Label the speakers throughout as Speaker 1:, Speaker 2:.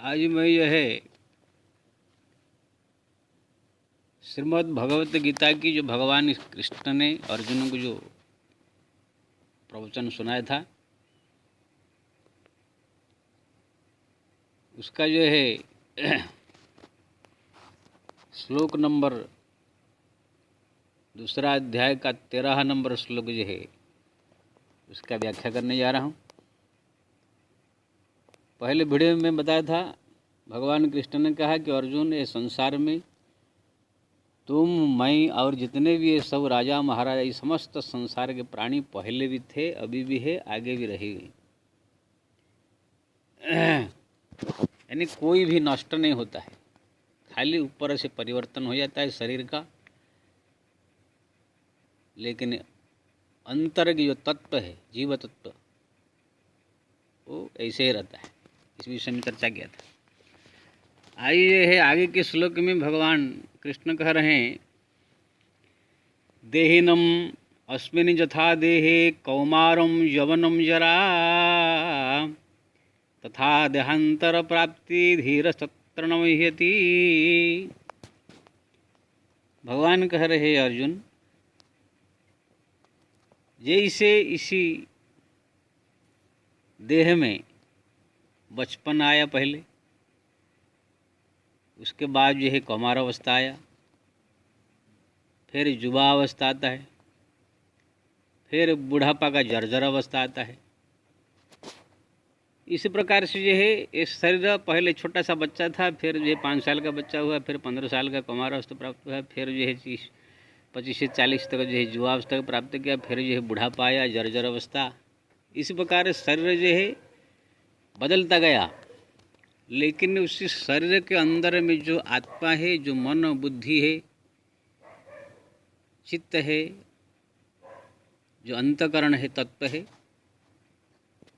Speaker 1: आज मैं यह श्रीमद् भगवत गीता की जो भगवान कृष्ण ने अर्जुन को जो प्रवचन सुनाया था उसका जो है श्लोक नंबर दूसरा अध्याय का 13 नंबर श्लोक जो है उसका व्याख्या करने जा रहा हूँ। पहले वीडियो में बताया था भगवान कृष्ण ने कहा कि अर्जुन ये संसार में तुम मैं और जितने भी ये सब राजा महाराजा ये समस्त संसार के प्राणी पहले भी थे, अभी भी है, आगे भी रहेंगे। यानी कोई भी नष्ट नहीं होता है, खाली ऊपर से परिवर्तन हो जाता है शरीर का, लेकिन अंतर की जो तत्व है जीव तत्व वो ऐसे ही रहता है। इस विषय में चर्चा किया था। आइए है आगे के श्लोक में भगवान कृष्ण कह रहे हैं, देहिनम अस्मिन् यथा देहे कौमारम यवनम जरा तथा देहांतर प्राप्ति धीर सत्र नमह्यति। भगवान कह रहे अर्जुन, जैसे इसी देह में बचपन आया पहले, उसके बाद जो है कौमार अवस्था आया, फिर युवा अवस्था आता है, फिर बुढ़ापा का जर्जर अवस्था आता है। इसी प्रकार से जो है ये शरीर पहले छोटा सा बच्चा था, फिर जो है 5 साल का बच्चा हुआ, फिर 15 साल का कौमार अवस्था प्राप्त हुआ, फिर जो है 25 से 40 तक जो है युवा अवस्था प्राप्त किया, फिर जो है बुढ़ापा आया, जर्जर अवस्था। इसी प्रकार शरीर जो है बदलता गया, लेकिन उसी शरीर के अंदर में जो आत्मा है, जो मन बुद्धि है, चित्त है, जो अंतकरण है, तत्व है,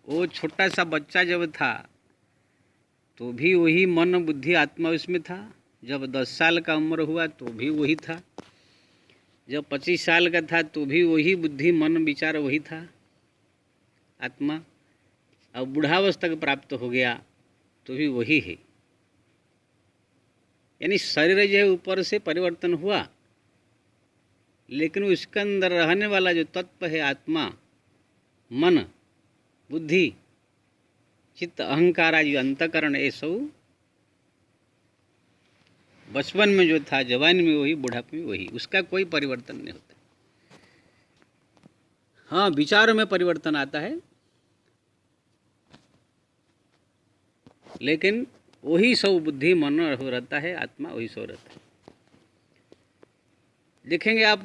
Speaker 1: वो छोटा सा बच्चा जब था तो भी वही मन बुद्धि आत्मा उसमें था। जब 10 साल का उम्र हुआ तो भी वही था। जब 25 साल का था तो भी वही बुद्धि मन विचार वही था, आत्मा। अब बुढ़ावस्था को प्राप्त हो गया तो भी वही है। यानी शरीर जो है ऊपर से परिवर्तन हुआ, लेकिन उसके अंदर रहने वाला जो तत्व है आत्मा, मन बुद्धि चित्त अहंकार जो अंतकरण, ये सब बचपन में जो था, जवानी में वही, बुढ़ापे में वही, उसका कोई परिवर्तन नहीं होता। हाँ, विचार में परिवर्तन आता है, लेकिन वही सब बुद्धि मन रहता है, आत्मा वही सब रहता है। देखेंगे आप,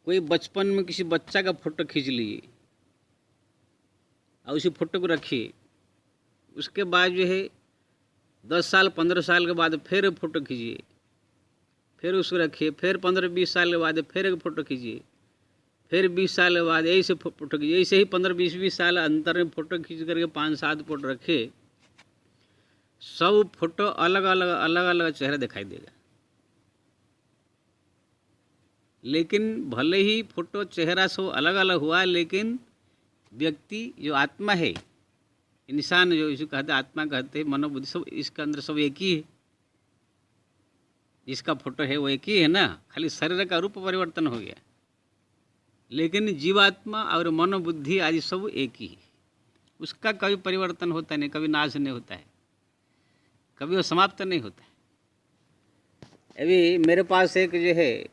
Speaker 1: कोई बचपन में किसी बच्चा का फोटो खींच लीजिए और उसी फोटो को रखिए, उसके बाद जो है 10 साल 15 साल के बाद फिर फोटो खींचिए, फिर उसको रखिए, फिर 15-20 साल के बाद फिर एक फ़ोटो खींचिए, फिर 20 साल के बाद ऐसे फोटो खींचिए। ऐसे ही 15-20 साल अंतर में फ़ोटो खींच करके 5-7 फोटो रखे, सब फोटो अलग अलग चेहरा दिखाई देगा। लेकिन भले ही फोटो चेहरा सब अलग अलग हुआ, लेकिन व्यक्ति जो आत्मा है, इंसान जो इसे कहते हैं, आत्मा कहते हैं, मनोबुद्धि सब इसके अंदर सब एक ही है। जिसका फोटो है वो एक ही है ना, खाली शरीर का रूप परिवर्तन हो गया, लेकिन जीवात्मा और मनोबुद्धि आदि सब एक ही है। उसका कभी परिवर्तन होता नहीं, कभी नाश नहीं होता है, कभी वो समाप्त नहीं होता है। अभी मेरे पास एक जो है,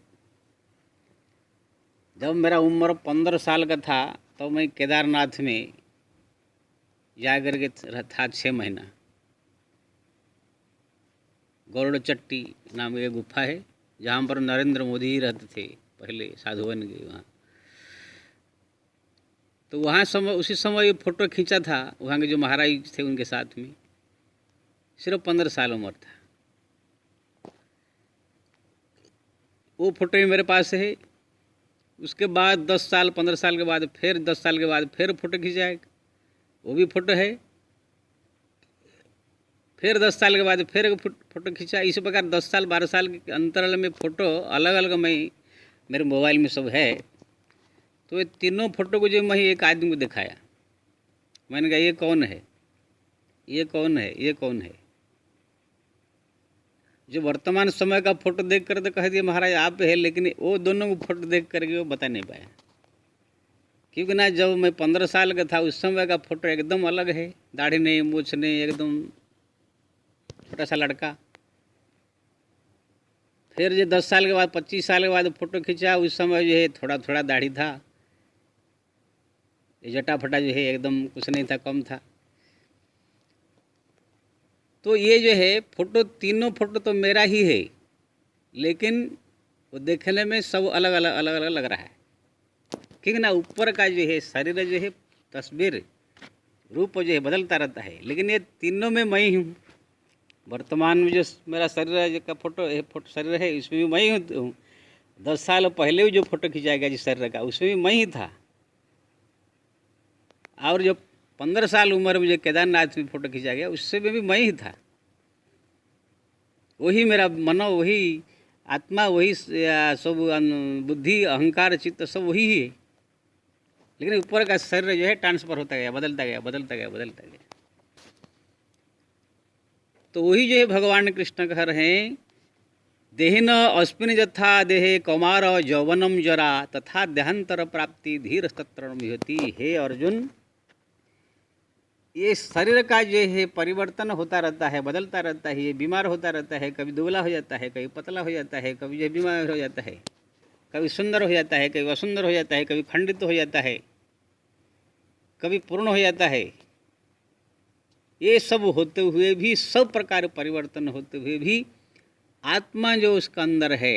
Speaker 1: जब मेरा उम्र 15 साल का था तो मैं केदारनाथ में जा कर के था 6 महीना। गौड़ चट्टी नाम की गुफा है, जहाँ पर नरेंद्र मोदी ही रहते थे पहले, साधु बन गए वहाँ। तो वहाँ उसी समय ये फ़ोटो खींचा था, वहाँ के जो महाराज थे उनके साथ में। सिर्फ 15 साल उम्र था। वो फोटो ही मेरे पास है। उसके बाद 10 साल 15 साल के बाद फिर 10 साल के बाद फिर फ़ोटो खींचाएगा, वो भी फ़ोटो है। फिर 10 साल के बाद फिर एक फ़ोटो खींचा। इसी प्रकार 10 साल 12 साल के अंतराल में फ़ोटो अलग अलग मैं मेरे मोबाइल में सब है। तो ये तीनों फ़ोटो को जो मैं एक आदमी को दिखाया, मैंने कहा ये कौन है? ये कौन है, ये कौन है? जो वर्तमान समय का फोटो देख कर तो कह दिया महाराज आप है, लेकिन वो दोनों को फोटो देख करके वो बता नहीं पाया। क्योंकि ना जब मैं 15 साल का था उस समय का फोटो एकदम अलग है, दाढ़ी नहीं, मूछ नहीं, एकदम छोटा सा लड़का। फिर जो 10 साल के बाद, 25 साल के बाद फोटो खींचा, उस समय जो है थोड़ा थोड़ा दाढ़ी था, ये जटा फटा जो है एकदम कुछ नहीं था, कम था। तो ये जो है फोटो, तीनों फोटो तो मेरा ही है, लेकिन वो देखने में सब अलग अलग अलग अलग लग रहा है। ठीक ना, ऊपर का जो है शरीर जो है, तस्वीर रूप जो है बदलता रहता है, लेकिन ये तीनों में मैं ही हूँ। वर्तमान में जो मेरा शरीर का फोटो है, शरीर है, इसमें भी मैं ही हूँ। 10 साल पहले भी जो फोटो खिंचाया गया जिस शरीर का, उसमें भी मैं ही था। और जो 15 साल उम्र में जो केदारनाथ में फोटो खींचा गया, उससे भी मैं ही था। वही मेरा मनो, वही आत्मा, वही सब बुद्धि, अहंकार, चित्त सब वही ही है, लेकिन ऊपर का शरीर जो है ट्रांसफर होता गया, बदलता गया, बदलता गया, बदलता गया। तो वही जो है भगवान कृष्ण कह रहे हैं, देहिन अस्मिन् यथा देहे कौमार यौवनम जरा तथा देहांतर प्राप्ति धीर तत्र विहति। हे अर्जुन, ये शरीर का जो है परिवर्तन होता रहता है, बदलता रहता है, ये बीमार होता रहता है, कभी दुबला हो जाता है, कभी पतला हो जाता है, कभी जो बीमार हो जाता है, कभी सुंदर हो जाता है, कभी असुंदर हो जाता है, कभी खंडित हो जाता है, कभी पूर्ण हो जाता है। ये सब होते हुए भी, सब प्रकार परिवर्तन होते हुए भी, आत्मा जो उसका अंदर है,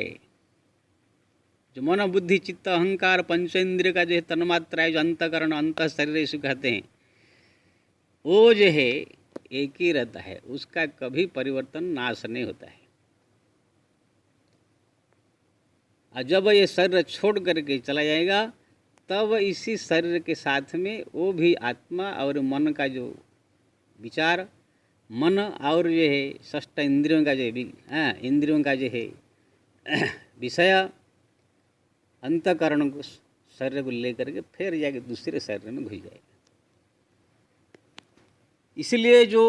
Speaker 1: जो मन बुद्धि चित्त अहंकार पंचेंद्रिय का जो है तन्मात्रा है, जो अंतकरण अंत शरीर इसे कहते हैं, वो जो है एक ही रहता है, उसका कभी परिवर्तन, नाश नहीं होता है। और जब ये शरीर छोड़ करके चला जाएगा, तब इसी शरीर के साथ में वो भी आत्मा और मन का जो विचार, मन और जो है षष्ठ इंद्रियों का जो इंद्रियों का जो है विषय, अंतकरण को, शरीर को लेकर के फिर जाके दूसरे शरीर में घुस जाएगा। इसलिए जो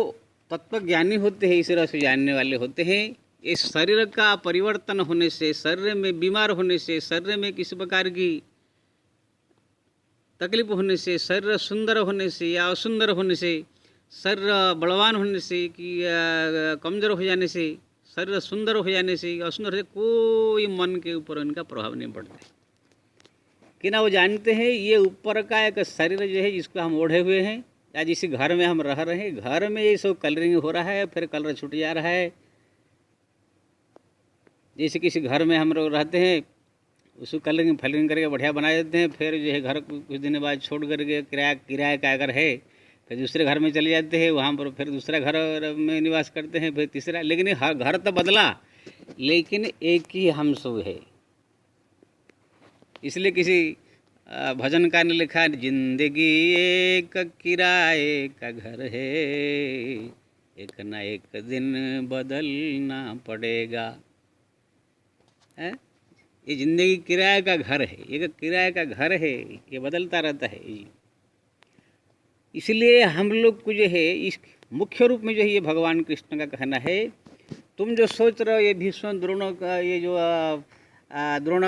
Speaker 1: तत्वज्ञानी होते हैं, इस तरह से जानने वाले होते हैं, इस शरीर का परिवर्तन होने से, शरीर में बीमार होने से, शरीर में किसी प्रकार की तकलीफ होने से, शरीर सुंदर होने से या असुंदर होने से, शरीर बलवान होने से कि कमज़ोर हो जाने से, शरीर सुंदर हो जाने से, असुंदर से, कोई मन के ऊपर उनका प्रभाव नहीं पड़ता है। कि ना वो जानते हैं ये ऊपर का एक शरीर जो है, जिसको हम ओढ़े हुए हैं, या जिस घर में हम रह रहे हैं, घर में ये सब कलरिंग हो रहा है, फिर कलर छूट जा रहा है। जैसे किसी घर में हम लोग रहते हैं, उसको कलरिंग फलरिंग करके बढ़िया बना देते हैं, फिर जो है घर कुछ दिन बाद छोड़ करके किराए का अगर है, फिर दूसरे घर में चले जाते हैं, वहाँ पर फिर दूसरा घर में निवास करते हैं, फिर तीसरा। लेकिन हर घर तो बदला, लेकिन एक ही हम सब है। इसलिए किसी भजनकार ने लिखा, जिंदगी एक किराए का घर है, एक ना एक दिन बदलना पड़ेगा। है, ये जिंदगी किराए का घर है, एक किराए का घर है, ये बदलता रहता है। इसलिए हम लोग को जो है इस मुख्य रूप में जो है ये भगवान कृष्ण का कहना है, तुम जो सोच रहे हो ये भीष्म द्रोणों का, ये जो द्रोण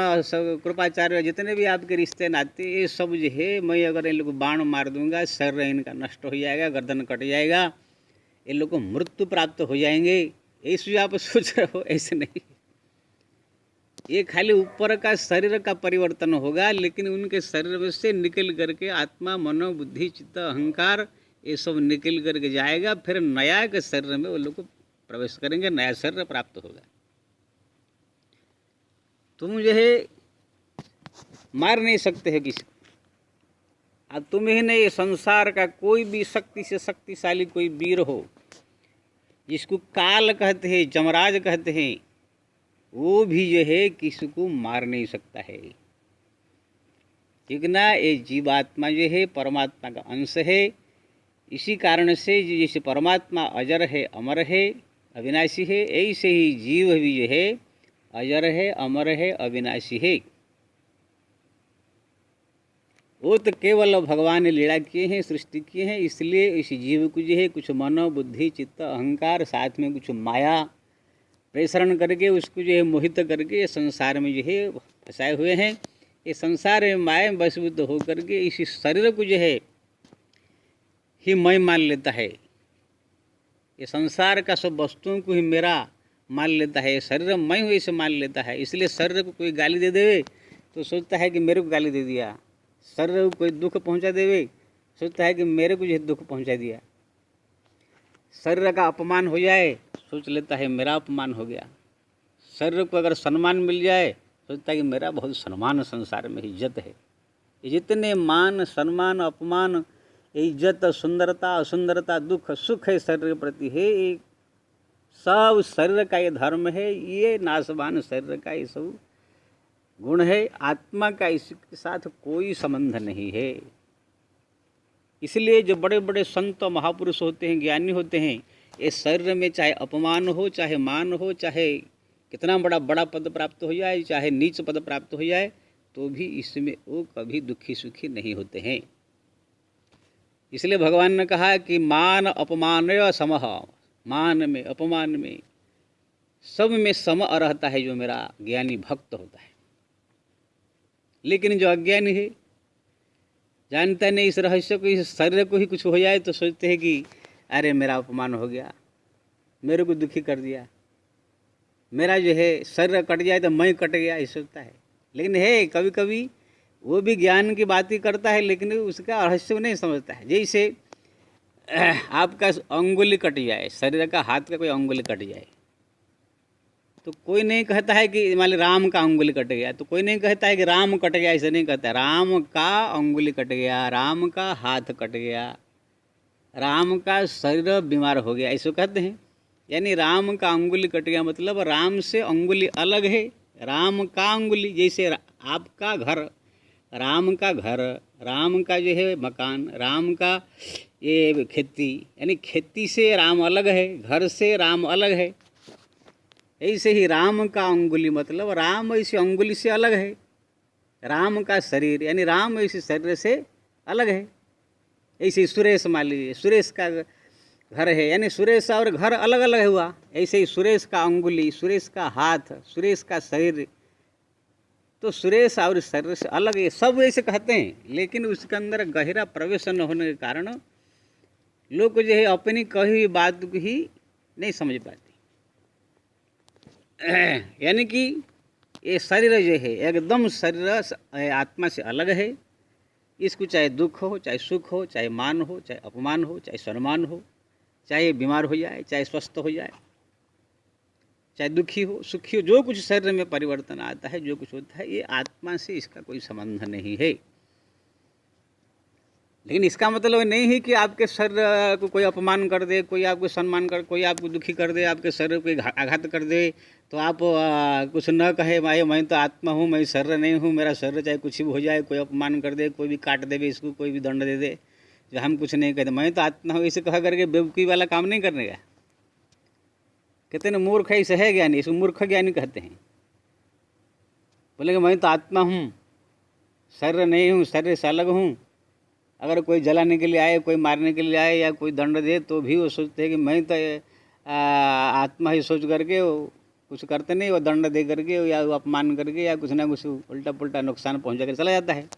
Speaker 1: कृपाचार्य, जितने भी आपके रिश्ते नाते, ये सब जो है, मैं अगर इन लोग को बाण मार दूंगा, शरीर इनका नष्ट हो जाएगा, गर्दन कट जाएगा, इन लोग को मृत्यु प्राप्त हो जाएंगे, ऐसे जो आप सोच रहे हो, ऐसे नहीं। ये खाली ऊपर का शरीर का परिवर्तन होगा, लेकिन उनके शरीर में से निकल करके आत्मा, मनो, बुद्धि, चित्त, अहंकार, ये सब निकल करके जाएगा, फिर नया के शरीर में वो लोग को प्रवेश करेंगे, नया शरीर प्राप्त होगा। तुम जो है मार नहीं सकते हो किसी को। अब तुम ही नहीं, संसार का कोई भी शक्ति से शक्तिशाली कोई वीर हो, जिसको काल कहते हैं, जमराज कहते हैं, वो भी जो है किसी को मार नहीं सकता है। ठीक ना, ये जीवात्मा जो है परमात्मा का अंश है। इसी कारण से जैसे परमात्मा अजर है, अमर है, अविनाशी है, ऐसे ही जीव भी जो है अजर है, अमर है, अविनाशी है। वो तो केवल भगवान ने लीला किए हैं, सृष्टि किए हैं, इसलिए इस जीव को जो है कुछ मनो बुद्धि चित्त अहंकार साथ में कुछ माया प्रेषण करके उसको जो है मोहित करके ये संसार में जो है फंसाए हुए हैं। ये संसार में माया में वशीभूत होकर के इसी शरीर को जो है ही मैं मान लेता है। ये संसार का सब वस्तुओं को ही मेरा मान लेता है। शरीर मैं हूँ इसे मान लेता है। इसलिए शरीर को कोई गाली दे देवे तो सोचता है कि मेरे को गाली दे दिया। शरीर को कोई दुख पहुँचा देवे सोचता है कि मेरे को जो दुख पहुँचा दिया। शरीर का अपमान हो जाए सोच लेता है मेरा अपमान हो गया। शरीर को अगर सम्मान मिल जाए सोचता है कि मेरा बहुत सम्मान संसार में इज्जत है। ये जितने मान सम्मान अपमान इज्जत सुंदरता असुंदरता दुख सुख है शरीर के प्रति है, ये सब शरीर का ये धर्म है। ये नाशवान शरीर का ये सब गुण है। आत्मा का इसके साथ कोई संबंध नहीं है। इसलिए जो बड़े बड़े संत महापुरुष होते हैं, ज्ञानी होते हैं, ये शरीर में चाहे अपमान हो चाहे मान हो, चाहे कितना बड़ा पद प्राप्त हो जाए, चाहे नीच पद प्राप्त हो जाए, तो भी इसमें वो कभी दुखी सुखी नहीं होते हैं। इसलिए भगवान ने कहा कि मान अपमान समः, मान में अपमान में सब में सम रहता है जो मेरा ज्ञानी भक्त होता है। लेकिन जो अज्ञानी है, जानता नहीं इस रहस्य को, इस शरीर को ही कुछ हो जाए तो सोचते हैं कि अरे मेरा अपमान हो गया, मेरे को दुखी कर दिया, मेरा जो है शरीर कट जाए तो मैं कट गया, ये सोचता है। लेकिन है कभी कभी वो भी ज्ञान की बात ही करता है, लेकिन उसका रहस्य नहीं समझता है। जैसे आपका अंगुली कट जाए, शरीर का हाथ का कोई अंगुली कट जाए तो कोई नहीं कहता है कि मान ली राम का अंगुली कट गया, तो कोई नहीं कहता है कि राम कट गया, ऐसे नहीं कहता है। राम का अंगुली कट गया, राम का हाथ कट गया, राम का शरीर बीमार हो गया, ऐसे कहते हैं। यानी राम का अंगुली कट गया मतलब राम से अंगुली अलग है। राम का अंगुली, जैसे आपका घर, राम का घर, राम का जो है मकान, राम का ये खेती, यानी खेती से राम अलग है, घर से राम अलग है। ऐसे ही राम का अंगुली मतलब राम ऐसे अंगुली से अलग है। राम का शरीर यानी राम ऐसे शरीर से अलग है। ऐसे सुरेश मान लीजिए, सुरेश का घर है, यानी सुरेश और घर अलग अलग हुआ। ऐसे ही सुरेश का अंगुली, सुरेश का हाथ, सुरेश का शरीर, तो सुरेश और शरीर से अलग है। सब ऐसे कहते हैं, लेकिन उसके अंदर गहरा प्रवेश न होने के कारण लोग जो है अपनी कही हुई बात को ही नहीं समझ पाते। यानी कि ये शरीर जो है एकदम शरीर आत्मा से अलग है। इसको चाहे दुख हो, चाहे सुख हो, चाहे मान हो, चाहे अपमान हो, चाहे सम्मान हो, चाहे बीमार हो जाए, चाहे स्वस्थ हो जाए, चाहे दुखी हो सुखी हो, जो कुछ शरीर में परिवर्तन आता है, जो कुछ होता है, ये आत्मा से इसका कोई संबंध नहीं है। लेकिन इसका मतलब नहीं है कि आपके शरीर को कोई अपमान कर दे, कोई आपको सम्मान कर, कोई आपको दुखी कर दे, आपके शरीर को आघात कर दे तो आप कुछ न कहे भाई मैं तो आत्मा हूँ, मैं शरीर नहीं हूँ, मेरा शरीर चाहे कुछ भी हो जाए, कोई अपमान कर दे, कोई भी काट देवे इसको, कोई भी दंड दे दे, जो हम कुछ नहीं कहते, मैं तो आत्मा हूँ, इसे कहा करके बेवकूफ़ी वाला काम नहीं करने का। कहते ना मूर्ख है, इसे है ज्ञानी, इसको मूर्ख ज्ञानी कहते हैं। बोलेंगे मैं तो आत्मा हूँ, शरीर नहीं हूँ, शरीर से अलग हूँ। अगर कोई जलाने के लिए आए, कोई मारने के लिए आए या कोई दंड दे तो भी वो सोचते हैं कि मैं तो आत्मा ही सोच करके वो कुछ करते नहीं, वो दंड दे करके या वो अपमान करके या कुछ ना कुछ उल्टा पुल्टा नुकसान पहुंचा कर चला जाता है।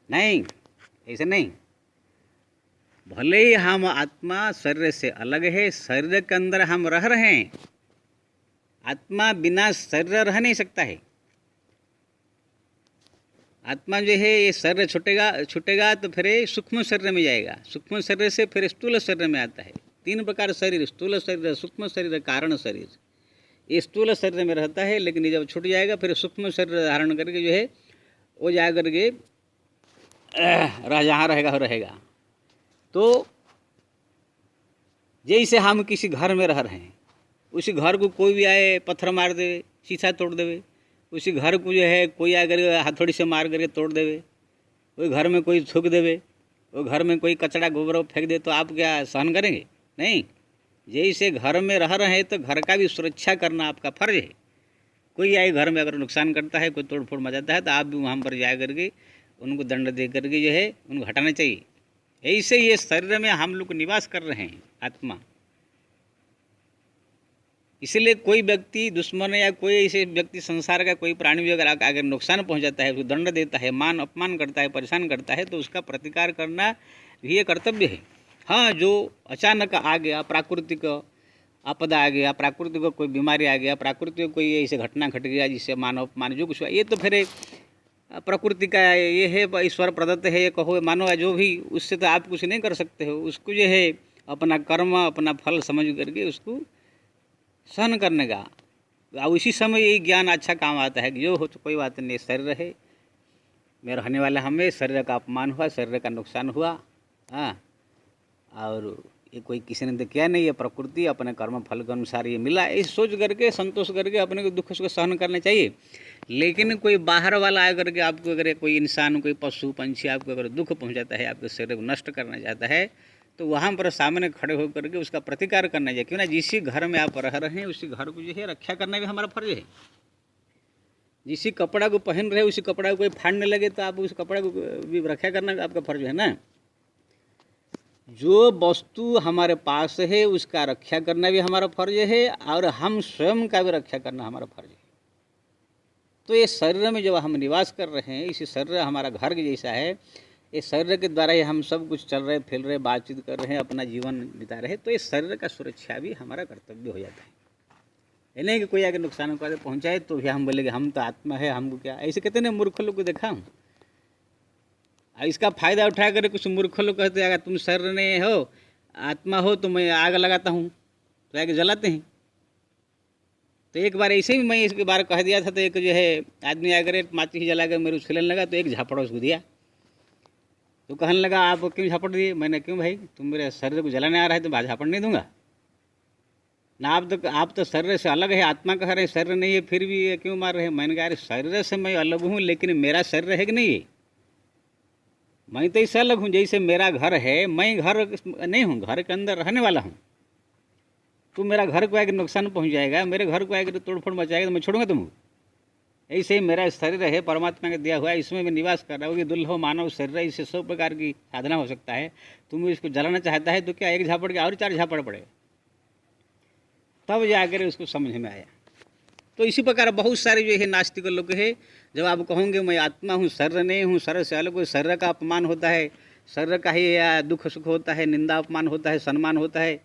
Speaker 1: नहीं, ऐसे नहीं। भले ही हम आत्मा शरीर से अलग है, शरीर के अंदर हम रह रहे हैं, आत्मा बिना शरीर रह नहीं सकता है। आत्मा जो है ये शरीर छूटेगा तो फिर सूक्ष्म शरीर में जाएगा, सूक्ष्म शरीर से फिर स्थूल शरीर में आता है। 3 प्रकार शरीर, स्थूल शरीर, सूक्ष्म शरीर, कारण शरीर। ये स्थूल शरीर में रहता है, लेकिन ये जब छूट जाएगा फिर सूक्ष्म शरीर धारण करके जो है वो जा करके जहाँ रहेगा हो रहेगा। तो जैसे हम किसी घर में रह रहे हैं, उसी घर को कोई भी आए पत्थर मार देवे, शीशा तोड़ देवे, उसी घर को जो है कोई आकर हथौड़ी से मार करके तोड़ देवे, कोई घर में कोई थूक देवे, वो घर में कोई कचरा गोबर फेंक दे, तो आप क्या सहन करेंगे? नहीं। जैसे घर में रह रहे हैं तो घर का भी सुरक्षा करना आपका फर्ज है। कोई आए घर में अगर नुकसान करता है, कोई तोड़ फोड़ मचाता है, तो आप भी वहाँ पर जा करके उनको दंड दे करके जो है उनको हटाना चाहिए। ऐसे ये शरीर में हम लोग निवास कर रहे हैं आत्मा, इसलिए कोई व्यक्ति दुश्मन या कोई ऐसे व्यक्ति संसार का कोई प्राणी भी अगर नुकसान पहुंचाता है, उसको दंड देता है, मान अपमान करता है, परेशान करता है, तो उसका प्रतिकार करना भी ये कर्तव्य है। हाँ, जो अचानक आ गया, प्राकृतिक आपदा आ गया, प्राकृतिक कोई बीमारी आ गया, प्राकृतिक कोई ऐसे घटना घट गया जिससे मानव अपमान जो कुछ हुआ, ये तो फिर प्रकृति का ये है, ईश्वर प्रदत्त है, ये कहो मानो जो भी, उससे तो आप कुछ नहीं कर सकते हो। उसको जो है अपना कर्म अपना फल समझ करके उसको सहन करने का, और उसी समय यही ज्ञान अच्छा काम आता है कि जो हो तो कोई बात नहीं, शरीर है, मेरा रहने वाला हमें शरीर का अपमान हुआ, शरीर का नुकसान हुआ, हाँ, और ये कोई किसी ने तो किया नहीं, ये प्रकृति अपने कर्म फल के अनुसार ये मिला, इस सोच करके संतोष करके अपने को दुख को सहन करना चाहिए। लेकिन कोई बाहर वाला आकर के आपको अगर कोई इंसान कोई पशु पंछी आपको अगर दुख पहुंचाता है, आपके शरीर को नष्ट करना चाहता है, तो वहाँ पर सामने खड़े होकर के उसका प्रतिकार करना चाहिए। क्यों ना, जिस घर में आप रह रहे हैं उसी घर को जो है रक्षा करना भी हमारा फर्ज है। जिस कपड़ा को पहन रहे उसी कपड़ा को कोई फाड़ने लगे तो आप उस कपड़ा को भी रक्षा करना आपका फर्ज है ना। जो वस्तु हमारे पास है उसका रक्षा करना भी हमारा फर्ज है, और हम स्वयं का भी रक्षा करना हमारा फर्ज है। तो ये शरीर में जब हम निवास कर रहे हैं, इसी शरीर हमारा घर के जैसा है, ये शरीर के द्वारा ही हम सब कुछ चल रहे, फिर रहे, बातचीत कर रहे हैं, अपना जीवन बिता रहे, तो ये शरीर का सुरक्षा भी हमारा कर्तव्य हो जाता है। ये नहीं कि कोई आगे नुकसान पहुँचाए तो भी हम बोलेंगे हम तो आत्मा है, हमको क्या। ऐसे कितने मूर्ख लोग को देखा हूँ, इसका फ़ायदा उठा कर कुछ मूर्ख लोग कहते हैं अगर तुम शरीर नहीं हो, आत्मा हो, तो मैं आग लगाता हूँ, तो आगे जलाते हैं। तो एक बार ऐसे ही मैं इसके बारे कह दिया था, तो एक जो है आदमी आकर माचिस जला कर मेरे उछलने लगा, तो एक झापड़ उसको दिया। तो कहने लगा आप क्यों झापड़ दिए? मैंने क्यों भाई, तुम मेरे शरीर को जलाने आ रहा है तो मैं झापड़ नहीं दूंगा ना। आप तो शरीर से अलग है, आत्मा कह रहे हैं शरीर नहीं है, फिर भी ये क्यों मार रहे हैं? मैंने कहा अरे शरीर से मैं अलग हूँ, लेकिन मेरा शरीर है कि नहीं है? मैं तो इससे अलग हूँ, जैसे मेरा घर है, मैं घर नहीं हूँ, घर के अंदर रहने वाला हूँ। तू मेरा घर को आकर नुकसान पहुँच जाएगा, मेरे घर को आकर तोड़फोड़ मचाएगा, तो मैं छोड़ूंगा तुमको? ऐसे ही मेरा शरीर है, परमात्मा का दिया हुआ है, इसमें मैं निवास कर रहा हूँ। ये दुर्लभ मानव शरीर है, इससे 100 प्रकार की साधना हो सकता है। तुम इसको जलाना चाहता है तो क्या एक झापड़ के और 4 झापड़ पड़े, तब जाकर उसको समझ में आया। तो इसी प्रकार बहुत सारे जो है नास्तिक लोग है, जब आप कहोगे मैं आत्मा हूँ, शरीर नहीं हूँ, शरीर से अलग हूँ, शरीर का अपमान होता है, शरीर का ही दुख सुख होता है, निंदा अपमान होता है, सम्मान होता है।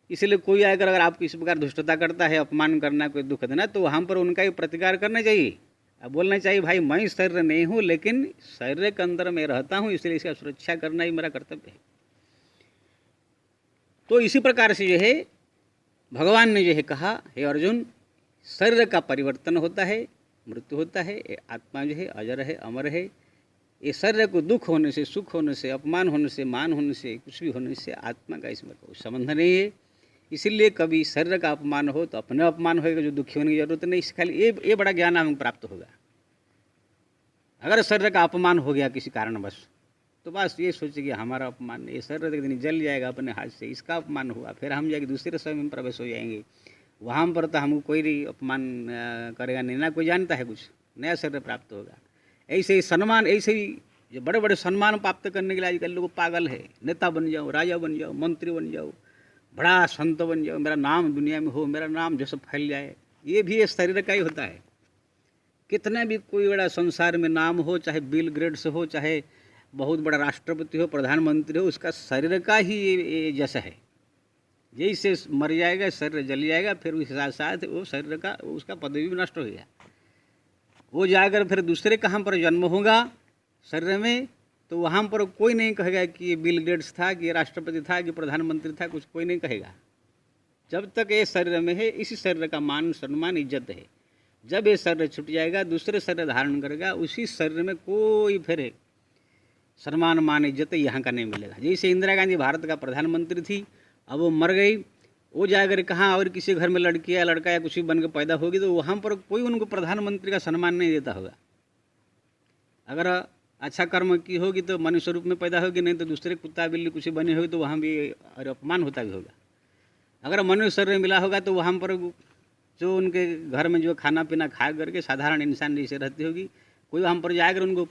Speaker 1: इसलिए कोई आकर अगर आपको इस प्रकार दुष्टता करता है, अपमान करना, कोई दुख देना, तो वहाँ पर उनका ही प्रतिकार करना चाहिए। अब बोलना चाहिए भाई मैं शरीर नहीं हूँ, लेकिन शरीर के अंदर मैं रहता हूँ, इसलिए इसका सुरक्षा करना ही मेरा कर्तव्य है। तो इसी प्रकार से जो है भगवान ने जो है कहा, हे अर्जुन, शरीर का परिवर्तन होता है, मृत्यु होता है, ये आत्मा जो है अजर है, अमर है। ये शरीर को दुख होने से, सुख होने से, अपमान होने से, मान होने से, कुछ भी होने से आत्मा का इसमें कोई संबंध नहीं है। इसीलिए कभी शरीर का अपमान हो तो अपने अपमान होगा, जो दुखी होने की जरूरत नहीं। खाली ये बड़ा ज्ञान हमें प्राप्त होगा। अगर शरीर का अपमान हो गया किसी कारणवश, तो बस ये सोचिए कि हमारा अपमान, ये शरीर एक दिन जल जाएगा अपने हाथ से, इसका अपमान हुआ, फिर हम जाके दूसरे समय में प्रवेश हो जाएंगे। वहाँ पर तो हमको कोई अपमान करेगा नहीं, ना कोई जानता है, कुछ नया शरीर प्राप्त होगा। ऐसे ही सम्मान, ऐसे ही जो बड़े बड़े सम्मान प्राप्त करने के लिए आजकल लोग पागल है। नेता बन जाओ, राजा बन जाओ, मंत्री बन जाओ, बड़ा संत बन जाओ, मेरा नाम दुनिया में हो, मेरा नाम जैसे फैल जाए, ये भी ये शरीर का ही होता है। कितना भी कोई बड़ा संसार में नाम हो, चाहे बिल गेट्स हो, चाहे बहुत बड़ा राष्ट्रपति हो, प्रधानमंत्री हो, उसका शरीर का ही ये जैसा है। जैसे मर जाएगा, शरीर जल जाएगा, फिर उसके साथ साथ वो शरीर का उसका पदवी भी नष्ट हो गया। वो जाकर फिर दूसरे कहाँ पर जन्म होगा शरीर में, तो वहाँ पर कोई नहीं कहेगा कि ये बिल गेट्स था, कि ये राष्ट्रपति था, कि प्रधानमंत्री था, कुछ कोई नहीं कहेगा। जब तक ये शरीर में है, इसी शरीर का मान सम्मान इज्जत है। जब ये शरीर छूट जाएगा, दूसरे शरीर धारण करेगा, उसी शरीर में कोई फिर सम्मान मान इज्जत यहाँ का नहीं मिलेगा। जैसे इंदिरा गांधी भारत का प्रधानमंत्री थी, अब वो मर गई, वो जाकर कहाँ और किसी घर में लड़की या लड़का या कुछ भी बन के पैदा होगी, तो वहाँ पर कोई उनको प्रधानमंत्री का सम्मान नहीं देता होगा। अगर अच्छा कर्म की होगी तो मनुष्य रूप में पैदा होगी, नहीं तो दूसरे कुत्ता बिल्ली कुछ बनी होगी तो वहाँ भी और अपमान होता भी होगा। अगर मनुष्य शरीर मिला होगा तो वहाँ पर जो उनके घर में जो खाना पीना खा करके साधारण इंसान जैसे रहती होगी, कोई वहाँ पर जाकर उनको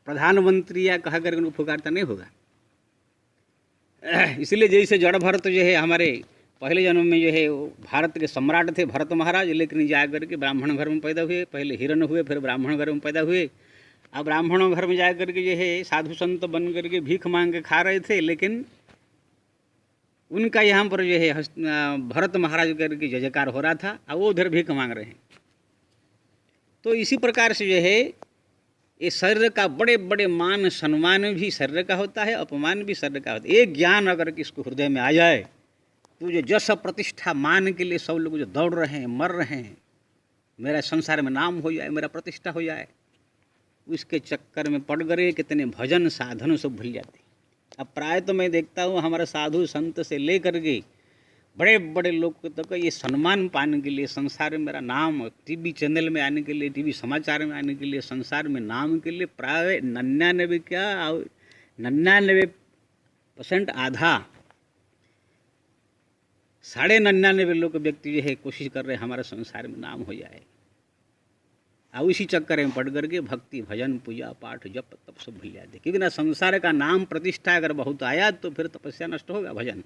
Speaker 1: प्रधानमंत्री या कहा करके उनको पुकारता नहीं होगा। इसलिए जैसे जड़ भरत जो है हमारे पहले जन्म में जो है वो भारत के सम्राट थे भरत महाराज, लेकिन जा करके ब्राह्मण घर में पैदा हुए, पहले हिरण हुए फिर ब्राह्मण घर में पैदा हुए। अब ब्राह्मणों घर में जा करके जो है साधु संत बन करके भीख मांग के खा रहे थे, लेकिन उनका यहाँ पर जो है भरत महाराज करके जय जयकार हो रहा था, अब वो उधर भीख मांग रहे हैं। तो इसी प्रकार से जो है ये शरीर का बड़े बड़े मान सम्मान भी शरीर का होता है, अपमान भी शरीर का होता है। एक ज्ञान अगर किसको हृदय में आ जाए तो जो जस प्रतिष्ठा मान के लिए सब लोग जो दौड़ रहे हैं, मर रहे हैं, मेरा संसार में नाम हो जाए, मेरा प्रतिष्ठा हो जाए, उसके चक्कर में पड़ गए कितने भजन साधन सब भूल जाते हैं। अब प्राय तो मैं देखता हूँ हमारे साधु संत से लेकर के बड़े बड़े लोग तक ये सम्मान पाने के लिए, संसार में मेरा नाम, टीवी चैनल में आने के लिए, टीवी समाचार में आने के लिए, संसार में नाम के लिए प्राय 99% आधा 99.5 लोग व्यक्ति जो है कोशिश कर रहे हैं हमारे संसार में नाम हो जाए, और उसी चक्कर में पड़ करके भक्ति भजन पूजा पाठ जप तप सब भूल जाते। क्योंकि ना संसार का नाम प्रतिष्ठा अगर बहुत आया तो फिर तपस्या नष्ट होगा, भजन।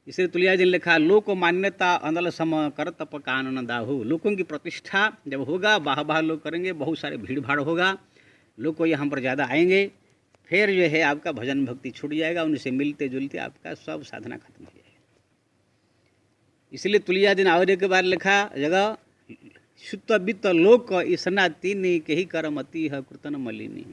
Speaker 1: इसलिए तुलसीदास जी ने लिखा, लोक मान्यता अनल सम कर तप कानन दाहू। लोगों की प्रतिष्ठा जब होगा, वाह लोग करेंगे, बहुत सारे भीड़ भाड़ होगा, लोग को यहाँ पर ज़्यादा आएंगे, फिर जो है आपका भजन भक्ति छूट जाएगा, उनसे मिलते जुलते आपका सब साधना खत्म हो जाएगा। इसलिए तुलसीदास जी ने और एक बार लिखा जगह, शुद्ध वित्त लोक ईसना तीनी कही करमती है कृतन मलिनी।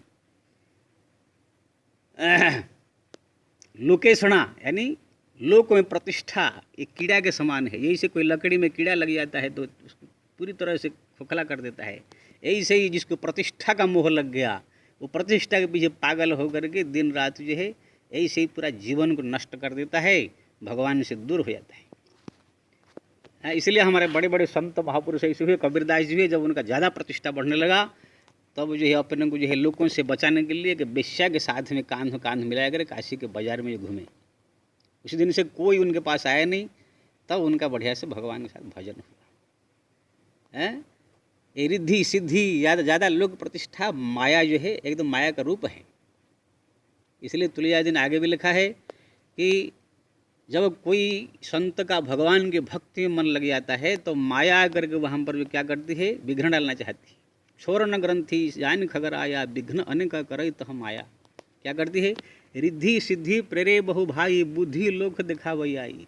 Speaker 1: लोकेशणा यानी लोक में प्रतिष्ठा एक कीड़ा के समान है। यही से कोई लकड़ी में कीड़ा लग जाता है तो उसको पूरी तरह से खोखला कर देता है। यही से ही जिसको प्रतिष्ठा का मोह लग गया, वो प्रतिष्ठा के पीछे पागल होकर के दिन रात जो है यही से ही पूरा जीवन को नष्ट कर देता है, भगवान से दूर हो जाता है। इसलिए हमारे बड़े बड़े संत महापुरुष ऐसे हुए, कबीरदास जी हुए, जब उनका ज़्यादा प्रतिष्ठा बढ़ने लगा तब जो है अपने को जो है लोगों से बचाने के लिए कि बेश्या के साथ में कांध मिलाया करे, काशी के बाजार में घूमे। उस दिन से कोई उनके पास आया नहीं, तब उनका बढ़िया से भगवान के साथ भजन हुआ है। ये रिद्धि सिद्धि ज़्यादा लोक प्रतिष्ठा माया जो है एकदम माया का रूप है। इसलिए तुलसीदास जी ने आगे भी लिखा है कि जब कोई संत का भगवान के भक्ति में मन लग जाता है तो माया करके वहाँ पर जो क्या करती है, विघ्न डालना चाहती है। छोर न ग्रंथि जान खगर आया, विघ्न अनेक करई तह माया। क्या करती है, रिद्धि सिद्धि प्रेरे बहु भाई, बुद्धि लोक दिखावई आई।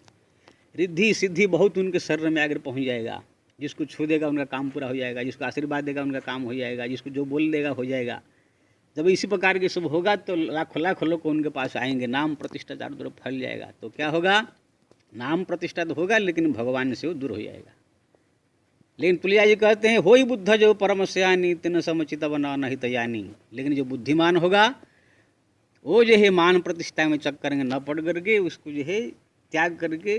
Speaker 1: रिद्धि सिद्धि बहुत उनके शरीर में आगे पहुँच जाएगा, जिसको छू देगा उनका काम पूरा हो जाएगा, जिसको आशीर्वाद देगा उनका काम हो जाएगा, जिसको जो बोल देगा हो जाएगा। जब इसी प्रकार के सब होगा तो लाखों लोग उनके पास आएंगे, नाम प्रतिष्ठा चारों तरफ फैल जाएगा। तो क्या होगा, नाम प्रतिष्ठा तो होगा लेकिन भगवान से वो दूर हो जाएगा। लेकिन तुलसीदास जी कहते हैं, होई बुद्ध जो परम सयानी तिन समुचित बना नहीं तयानी। लेकिन जो बुद्धिमान होगा वो जो है मान प्रतिष्ठा में चक्कर में न पड़ करके उसको जो है त्याग करके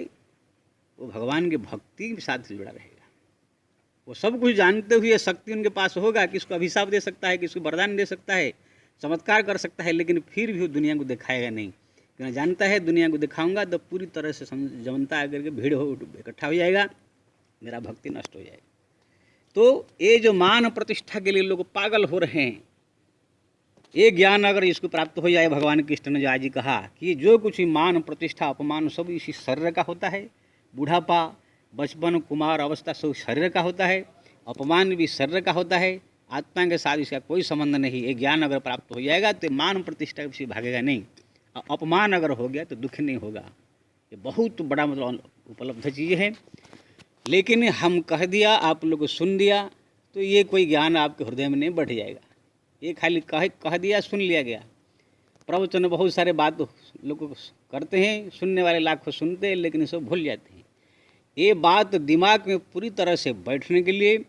Speaker 1: वो भगवान के भक्ति के साथ जुड़ा रहेगा। वो सब कुछ जानते हुए शक्ति उनके पास होगा, किसको अभिशाप दे सकता है, किसको वरदान दे सकता है, चमत्कार कर सकता है, लेकिन फिर भी वो दुनिया को दिखाएगा नहीं। क्योंकि जानता है दुनिया को दिखाऊंगा तो पूरी तरह से जनता आकर के भीड़ हो इकट्ठा हो जाएगा, मेरा भक्ति नष्ट हो जाएगा। तो ये जो मान प्रतिष्ठा के लिए लोग पागल हो रहे हैं, ये ज्ञान अगर इसको प्राप्त हो जाए, भगवान कृष्ण ने आज ही कहा कि जो कुछ ही मान प्रतिष्ठा अपमान सब इसी शरीर का होता है। बूढ़ापा बचपन कुमार अवस्था सब शरीर का होता है, अपमान भी शरीर का होता है, आत्मा के साथ इसका कोई संबंध नहीं। ये ज्ञान अगर प्राप्त हो जाएगा तो मान प्रतिष्ठा से भागेगा नहीं, अपमान अगर हो गया तो दुख नहीं होगा। ये बहुत बड़ा मतलब उपलब्ध चीज़ है। लेकिन हम कह दिया, आप लोग को सुन दिया, तो ये कोई ज्ञान आपके हृदय में नहीं बैठ जाएगा। ये खाली कह दिया, सुन लिया गया। प्रवचन बहुत सारे बात लोग करते हैं, सुनने वाले लाखों सुनते हैं लेकिन सब भूल जाते हैं। ये बात दिमाग में पूरी तरह से बैठने के लिए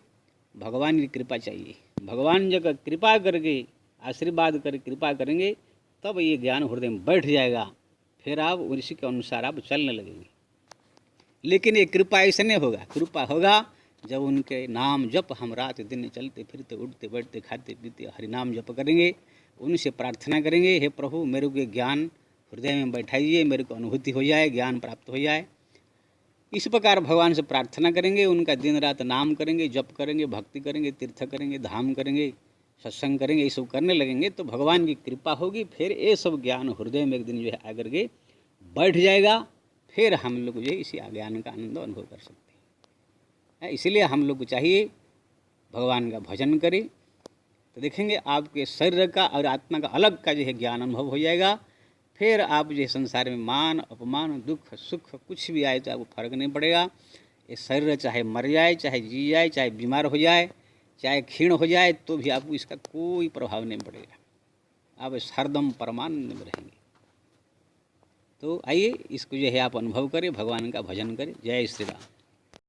Speaker 1: भगवान की कृपा चाहिए। भगवान जब कृपा करके आशीर्वाद कर कृपा करेंगे तब ये ज्ञान हृदय में बैठ जाएगा, फिर आप उसी के अनुसार आप चलने लगेंगे। लेकिन ये कृपा ऐसे नहीं होगा। कृपा होगा जब उनके नाम जप हम रात दिन चलते फिरते उठते बैठते खाते पीते हरि नाम जप करेंगे, उनसे प्रार्थना करेंगे, हे प्रभु मेरे को ज्ञान हृदय में बैठाइए, मेरे को अनुभूति हो जाए, ज्ञान प्राप्त हो जाए। इस प्रकार भगवान से प्रार्थना करेंगे, उनका दिन रात नाम करेंगे, जप करेंगे, भक्ति करेंगे, तीर्थ करेंगे, धाम करेंगे, सत्संग करेंगे, ये सब करने लगेंगे तो भगवान की कृपा होगी, फिर ये सब ज्ञान हृदय में एक दिन जो है आकर के बैठ जाएगा, फिर हम लोग जो है इसी ज्ञान का आनंद अनुभव कर सकते हैं। इसीलिए हम लोग को चाहिए भगवान का भजन करें, तो देखेंगे आपके शरीर का और आत्मा का अलग का जो है ज्ञान अनुभव हो जाएगा। फिर आप जो है संसार में मान अपमान दुख सुख कुछ भी आए तो आपको फर्क नहीं पड़ेगा। ये शरीर चाहे मर जाए, चाहे जी जाए, चाहे बीमार हो जाए, चाहे क्षीण हो जाए, तो भी आपको इसका कोई प्रभाव नहीं पड़ेगा, आप हरदम परमानंद में रहेंगे। तो आइए इसको जो है आप अनुभव करें, भगवान का भजन करें। जय श्री राम।